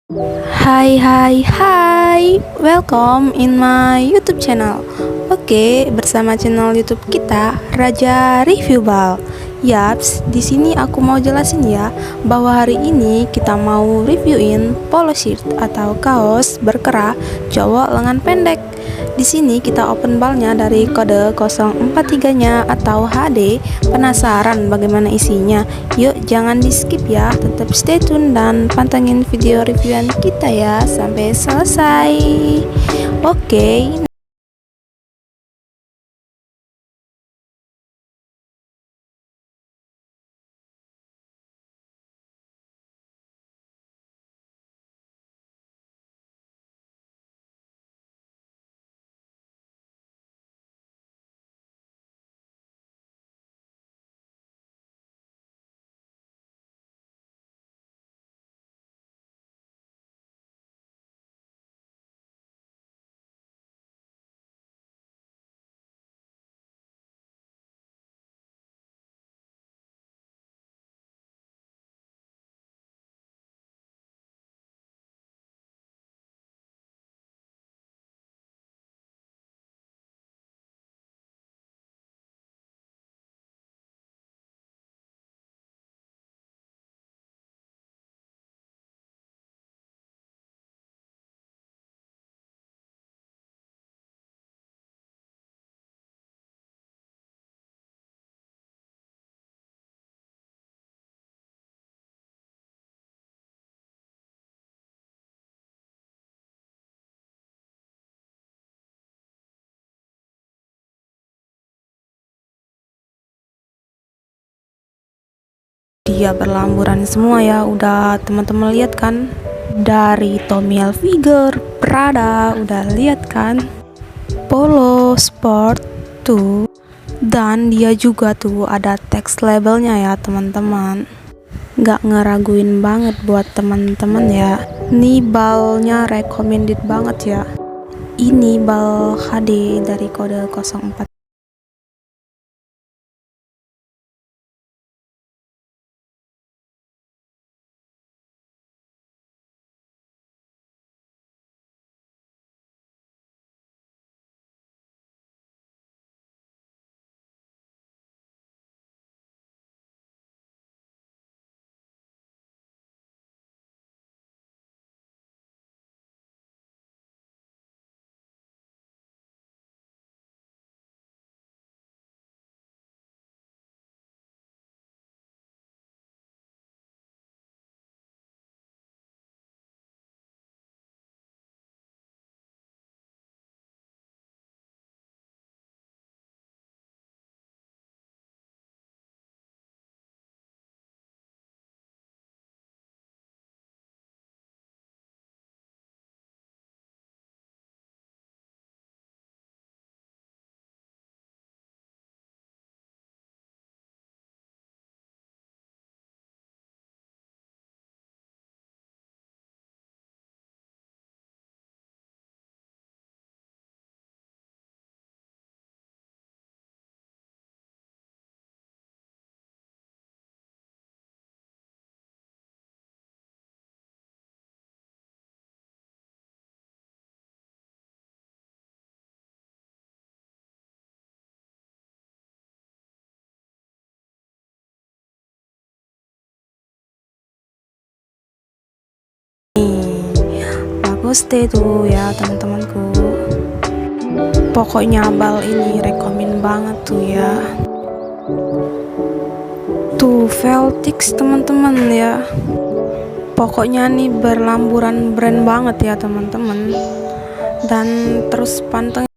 Hai hai hai, welcome in my YouTube channel. Oke, bersama channel YouTube kita Raja Review Bal. Yaps, di sini aku mau jelasin ya bahwa hari ini kita mau reviewin polo shirt atau kaos berkerah cowok lengan pendek. Di sini kita open balnya dari kode 043-nya atau HD. Penasaran bagaimana isinya? Yuk jangan di skip ya, tetap stay tune dan pantengin video reviewan kita ya sampai selesai. Oke. Dia berlamburan semua ya, udah teman-teman lihat kan, dari Tommy Hilfiger, Prada, udah lihat kan, Polo Sport tuh, dan dia juga tuh ada teks labelnya ya teman-teman. Nggak ngeraguin banget buat teman-teman ya. Ini balnya recommended banget ya. Ini bal HD dari kode 04. Bagus deh tuh ya teman-temanku. Pokoknya bal ini rekomen banget tuh ya. Tuh Veltix teman-teman ya. Pokoknya nih berlamburan brand banget ya teman-teman. Dan terus pantengin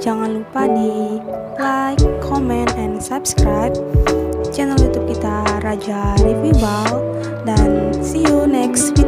Jangan lupa di like, comment, and subscribe channel YouTube kita Raja Review Ball, dan see you next video.